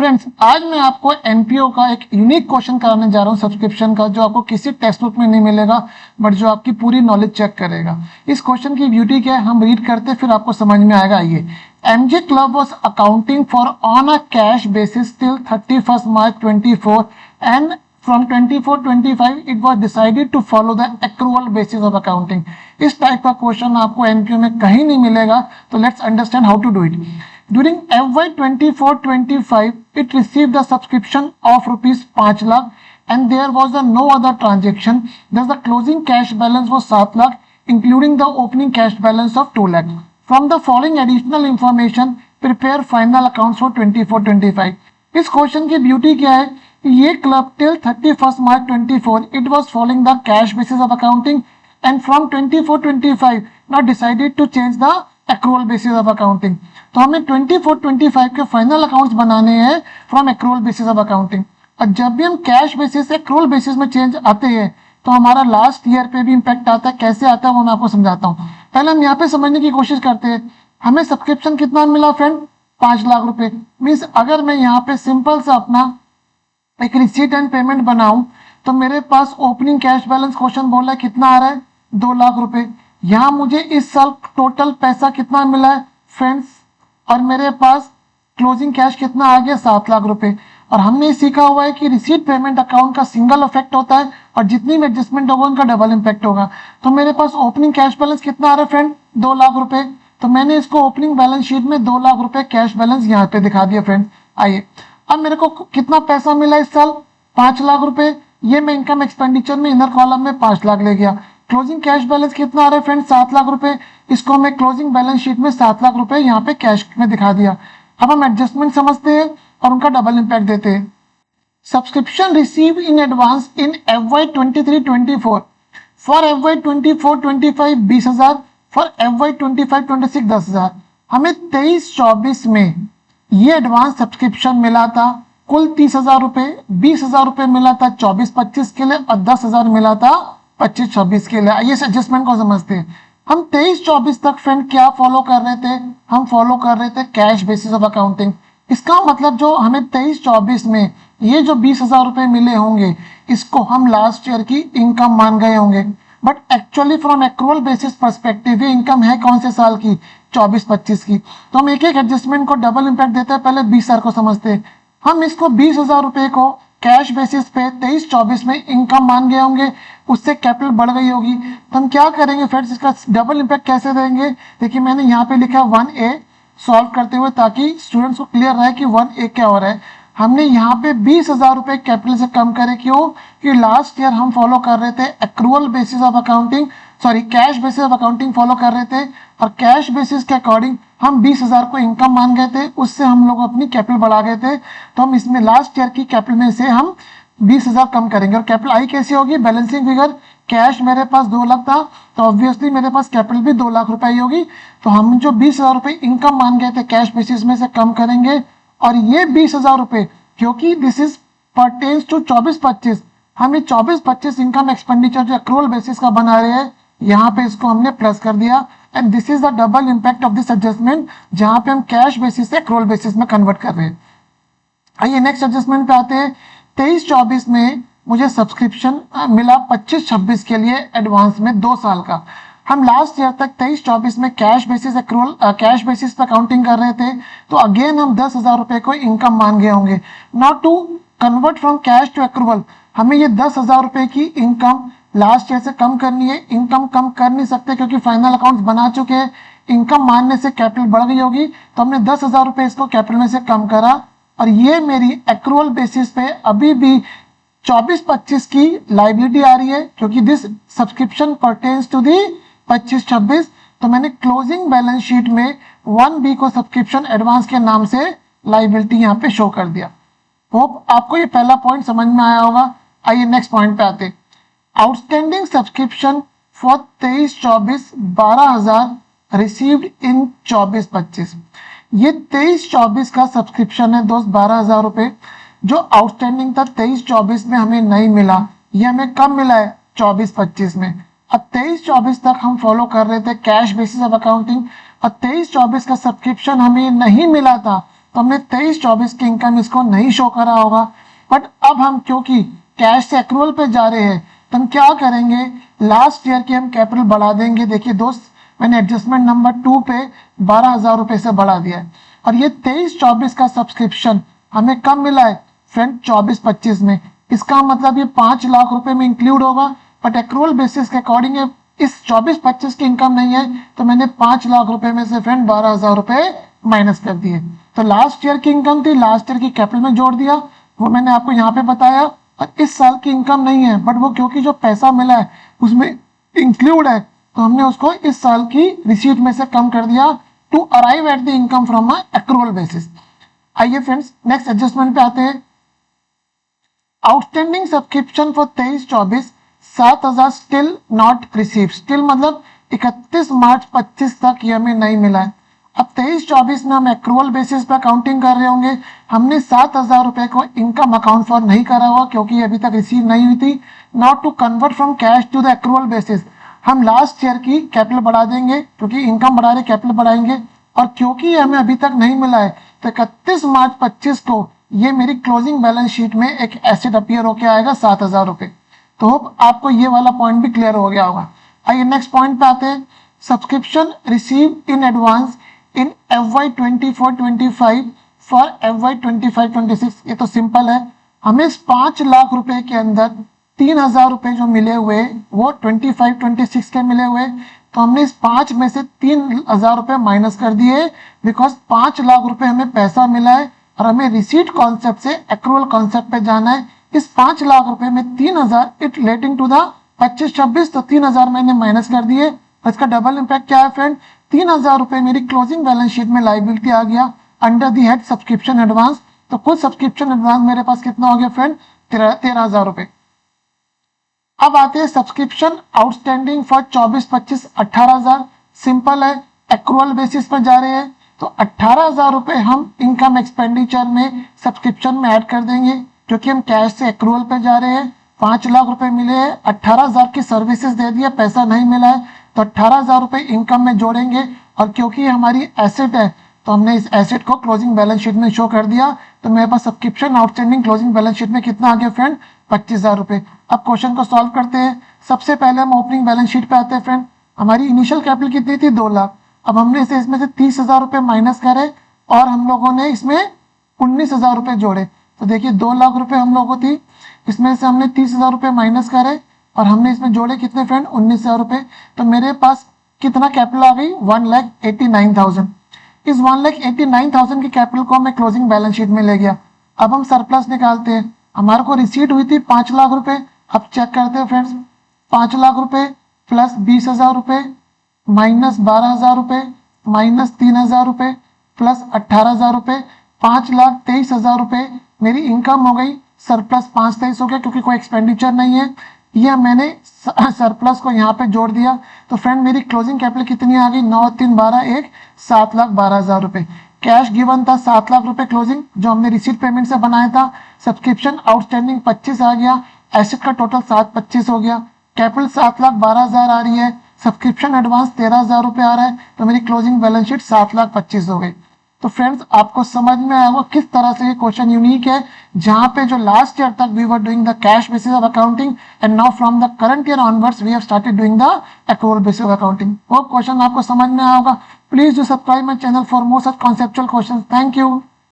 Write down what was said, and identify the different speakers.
Speaker 1: Friends, आज मैं आपको एनपीओ का एक यूनिक क्वेश्चन कराने जा रहा हूँ सब्सक्रिप्शन का, जो आपको किसी टेक्स्ट बुक में नहीं मिलेगा, बट जो आपकी पूरी नॉलेज चेक करेगा। इस क्वेश्चन की ब्यूटी क्या है, हम रीड करते फिर आपको समझ में आएगा। आइए। MJ club was accounting for on a cash basis till 31 March 24 and from 24-25 it was decided to follow the accrual basis of accounting। इस टाइप का क्वेश्चन आपको एनपीओ में कहीं नहीं मिलेगा, तो let's understand how to do it. During FY 24-25, it received a subscription of rupees 5 lakh and there was no other transaction. Thus, the closing cash balance was 7 lakh, including the opening cash balance of 2 lakh. From the following additional information, prepare final accounts for 24-25. इस question की beauty क्या है, ये club till 31 March 24 it was following the cash basis of accounting and from 24-25 not decided to change the accrual basis of accounting. तो हमें 24-25 के final accounts बनाने हैं from accrual basis of accounting. और जब भी हम कैश बेसिस से एक्रूअल बेसिस में चेंज आते हैं तो हमारा लास्ट ईयर पे भी इम्पैक्ट आता है। कैसे आता है वो मैं आपको समझाता हूँ। पहले हम यहाँ पे समझने की कोशिश करते हैं। हमें सब्सक्रिप्शन कितना मिला फ्रेंड, 5 लाख रुपए। मीन्स अगर मैं यहाँ पे सिंपल सा अपना एक रिसीट एंड पेमेंट बनाऊं तो मेरे पास ओपनिंग कैश बैलेंस क्वेश्चन बोल रहा है कितना आ रहा है, 2 लाख रुपए। यहाँ मुझे इस साल टोटल पैसा कितना मिला है फ्रेंड्स, और मेरे पास क्लोजिंग कैश कितना आ गया, 7 लाख रुपए। और हमने सीखा हुआ है कि रिसीट पेमेंट अकाउंट का सिंगल इफेक्ट होता है और जितनी भी एडजस्टमेंट होगा उनका डबल इम्पैक्ट होगा। तो मेरे पास ओपनिंग कैश बैलेंस कितना आ रहा है फ्रेंड, 2 लाख रुपए। तो मैंने इसको ओपनिंग बैलेंस शीट में 2 लाख रुपए कैश बैलेंस यहाँ पे दिखा दिया फ्रेंड। आइए, अब मेरे को कितना पैसा मिला इस साल, 5 लाख रुपए। ये मैं इनकम एक्सपेंडिचर में इनर कॉलम में 5 लाख ले गया। क्लोजिंग कैश बैलेंस कितना आ रहा है फ्रेंड, 7 लाख रुपए। इसको मैं क्लोजिंग बैलेंस शीट में 7 लाख रुपए यहाँ पे कैश में दिखा दिया। अब हम एडजस्टमेंट समझते हैं और उनका डबल इम्पैक्ट देते हैं। Subscription receive in advance in FY 23-24, for FY 24-25 20,000, for FY 25-26 10,000। हमें 23-24 में ये एडवांस सब्सक्रिप्शन मिला था कुल 30,000 रुपए, 20,000 रुपए मिला था 24-25 के लिए और 10,000 मिला था 25-26 के लिए। आइए इस एडजस्टमेंट को समझते हैं। हम 23-24 तक फ्रेंड क्या फॉलो कर रहे थे, हम फॉलो कर रहे थे कैश बेसिस ऑफ अकाउंटिंग। इसका मतलब जो हमें 23-24 में ये जो 20,000 रुपए मिले होंगे इसको हम लास्ट ईयर की इनकम मान गए होंगे, but actually from accrual basis perspective ये इनकम है कौन से साल की, 24-25 की। तो हम एक एक एडजस्टमेंट को डबल इम्पैक्ट देते हैं। पहले 20,000 को समझते हैं। हम इसको 20,000 रुपए को कैश बेसिस पे 23-24 में इनकम मान गए होंगे, उससे कैपिटल बढ़ गई होगी। तो हम क्या करेंगे फ्रेंड्स, इसका डबल इम्पैक्ट कैसे देंगे। देखिए मैंने यहाँ पे लिखा 1A सॉल्व करते हुए, ताकि स्टूडेंट्स को क्लियर रहे कि 1A क्या हो रहा है। हमने यहाँ पे 20,000 रुपए कैपिटल से कम करे, क्यों कि लास्ट ईयर हम फॉलो कर रहे थे accrual basis of accounting, sorry cash basis of accounting follow कर रहे थे। और कैश बेसिस के अकॉर्डिंग हम 20,000 को इनकम मान गए थे, उससे हम लोग अपनी कैपिटल बढ़ा गए थे। तो हम इसमें लास्ट ईयर की कैपिटल में से हम 20,000 कम करेंगे। और कैपिटल आई कैसी होगी, बैलेंसिंग फिगर। कैश मेरे पास 2 लाख था तो ऑब्वियसली मेरे पास कैपिटल भी 2 लाख रुपए होगी। तो हम जो 20,000 रुपए इनकम मान गए थे कैश बेसिस में से कम करेंगे। और ये 20,000 रुपए, क्योंकि दिस इज परटेन्स टू 24-25, हम ये 24-25 इनकम एक्सपेंडिचर जो एक्रूअल बेसिस का बना रहे हैं, यहाँ पे इसको हमने प्लस कर दिया। And this is the double impact of this adjustment, जहां पे हम कैश बेसिस से एक्रूअल बेसिस में कन्वर्ट कर रहे हैं। आइए नेक्स्ट एडजस्टमेंट पे आते हैं। 23-24 में मुझे सब्सक्रिप्शन मिला 25-26 के लिए एडवांस में 2 साल का। हम लास्ट ईयर तक 23-24 में cash basis accrual cash basis पे काउंटिंग कर रहे थे, तो अगेन हम 10,000 रुपए को इनकम मान गए होंगे। Not to convert from cash to accrual, हमें ये 10,000 रुपए की इनकम लास्ट ईयर से कम करनी है। इनकम कम कर नहीं सकते क्योंकि फाइनल अकाउंट्स बना चुके हैं। इनकम मानने से कैपिटल बढ़ गई होगी, तो हमने 10,000 रुपए इसको कैपिटल में से कम करा। और ये मेरी एक्रूअल बेसिस पे अभी भी 24-25 की लाइबिलिटी आ रही है, क्योंकि this subscription pertains to the 25-26। तो मैंने क्लोजिंग बैलेंस शीट में 1B को सब्सक्रिप्शन एडवांस के नाम से लाइबिलिटी यहाँ पे शो कर दिया। होप आपको ये पहला पॉइंट समझ में आया होगा। आइए नेक्स्ट पॉइंट पे आते। Outstanding subscription for 23-24 12,000 received in 24-25। ये 23-24 का सब्सक्रिप्शन है दोस्त, 12,000 रुपए जो आउटस्टैंडिंग था 23-24 में हमें नहीं मिला। ये हमें कब मिला है, 24-25 में। अब 23-24 तक हम फॉलो कर रहे थे कैश बेसिस ऑफ अकाउंटिंग, और 23-24 का सब्सक्रिप्शन हमें नहीं मिला था तो हमने 23-24 की इनकम इसको नहीं शो करा होगा। बट अब हम क्योंकि कैश से एक्रूवल पे जा रहे हैं तो हम क्या करेंगे, लास्ट ईयर की हम कैपिटल बढ़ा देंगे। देखिए दोस्त, मैंने एडजस्टमेंट नंबर 2 पे 12,000 रुपए से बढ़ा दिया है। और ये 23-24 का सब्सक्रिप्शन हमें कब मिला है फ्रेंड, 24-25 में। इसका मतलब ये 5 लाख रुपए में इंक्लूड होगा, बट एक्रूवल बेसिस के अकॉर्डिंग इस 24-25 की इनकम नहीं है, तो मैंने 5 लाख रुपए में से फ्रेंड 12,000 रुपए माइनस कर दिए। तो लास्ट ईयर की इनकम थी, लास्ट ईयर की कैपिटल में जोड़ दिया, वो मैंने आपको यहाँ पे बताया। और इस साल की इनकम नहीं है, बट वो क्योंकि जो पैसा मिला है उसमें इंक्लूड है, तो हमने उसको इस साल की रिसीट में से कम कर दिया to arrive at the income from a accrual basis. आइए फ्रेंड्स नेक्स्ट एडजस्टमेंट पे आते हैं। Outstanding subscription for 23-24 7,000 still not receive. Still मतलब 31 मार्च 25 तक ये हमें नहीं मिला है। अब 23-24 में हम एक्रूवल बेसिस पे अकाउंटिंग कर रहे होंगे। हमने 7,000 रुपए को इनकम अकाउंट फॉर नहीं करा हुआ क्योंकि ये अभी तक रिसीव नहीं हुई थी। Not to convert from cash to the accrual basis, हम लास्ट ईयर की कैपिटल बढ़ा देंगे क्योंकि इनकम बढ़ा रहे कैपिटल बढ़ाएंगे। और क्योंकि ये हमें अभी तक नहीं मिला है तो 31 मार्च 25 को ये मेरी क्लोजिंग बैलेंस शीट में एक एसेट अपीयर होके आएगा 7,000 रुपए। तो होप आपको ये वाला पॉइंट भी क्लियर हो गया होगा। आइए नेक्स्ट पॉइंट पे आते हैं। Subscription receive in advance in FY 24-25 for FY 25-26। ये तो सिंपल है, हमें 5 लाख रुपए के अंदर 3,000 रुपए जो मिले हुए वो 25-26 के मिले हुए, तो हमने इस 5 में से 3,000 रुपए माइनस कर दिए, बिकॉज 5 लाख रुपए हमें पैसा मिला है और हमें रिसीट कॉन्सेप्ट से एक्रूवल कॉन्सेप्ट पे जाना है। इस 5 लाख रुपए में 3,000 इट रिलेटिंग टू द 25-26, तो 3,000 मैंने माइनस कर दिए। इसका डबल इम्पैक्ट क्या है फ्रेंड, 3,000 रुपए मेरी क्लोजिंग बैलेंस शीट में लाइबिलिटी आ गया under the head subscription advance. तो कुल सब्सक्रिप्शन एडवांस मेरे पास कितना हो गया फ्रेंड, 13,000 रुपए। अब आते हैं सब्सक्रिप्शन आउटस्टैंडिंग फॉर 24-25 18,000। सिंपल है, एक्रूवल बेसिस पर जा रहे हैं तो 18,000 रुपए हम इनकम एक्सपेंडिचर में सब्सक्रिप्शन में ऐड कर देंगे क्योंकि हम कैश से एक्रूवल पे जा रहे हैं। 5 लाख रुपए मिले हैं, 18,000 की सर्विसेज दे दिया, पैसा नहीं मिला है, तो 18,000 रुपए इनकम में जोड़ेंगे। और क्योंकि हमारी एसेट है तो हमने इस एसेट को क्लोजिंग बैलेंस शीट में शो कर दिया। तो मेरे पास subscription outstanding closing balance sheet में कितना आ गया फ्रेंड, 25,000 रुपए। अब क्वेश्चन को सॉल्व करते हैं। सबसे पहले हम ओपनिंग बैलेंस शीट पे आते हैं फ्रेंड। हमारी इनिशियल कैपिटल कितनी थी, 2 लाख। अब हमने इसमें से 30,000 रुपए माइनस करे और हम लोगों ने इसमें 19,000 रुपए जोड़े। तो देखिए 2 लाख रुपए हम लोगों की, इसमें से हमने 30,000 रुपए माइनस करे और हमने इसमें जोड़े कितने फ्रेंड, 19,000 रुपए। तो मेरे पास कितना कैपिटल आ गई, 1,89,000। इस 1,89,000 की कैपिटल को मैं क्लोजिंग बैलेंस शीट में ले गया। अब हम सरप्लस निकालते हैं। हमारे को रिसीट हुई थी 5 लाख रुपए। अब चेक करते हैं फ्रेंड्स, 5 लाख रुपए प्लस 20,000 रुपए माइनस 12,000 रुपए माइनस 3,000 रुपए प्लस 18,000 रुपए, 5,23,000 रुपए मेरी इनकम हो गई। सरप्लस 5,23 हो गया क्योंकि कोई एक्सपेंडिचर नहीं है। यह मैंने सरप्लस को यहाँ पे जोड़ दिया। तो फ्रेंड मेरी क्लोजिंग कैपिटल कितनी आ गई, 9 3 12 1 7,12,000 रुपए। कैश गिवन था 7 लाख रुपए क्लोजिंग जो हमने रिसीट पेमेंट से बनाया था। सब्सक्रिप्शन आउटस्टैंडिंग 25 आ गया, एसेट का टोटल 725 हो गया। कैपिटल 7,12,000 आ रही है, सब्सक्रिप्शन एडवांस 13,000 रुपए आ रहा है, तो मेरी क्लोजिंग बैलेंस शीट 7,25,000 हो गई। तो फ्रेंड्स आपको समझ में आया होगा किस तरह से ये क्वेश्चन यूनिक है, जहां पे जो लास्ट ईयर तक we were doing the cash basis of accounting and now from the current year onwards we have started doing the accrual basis of accounting. वो क्वेश्चन आपको समझ में आया होगा। Please do subscribe my channel for more such conceptual questions. Thank you.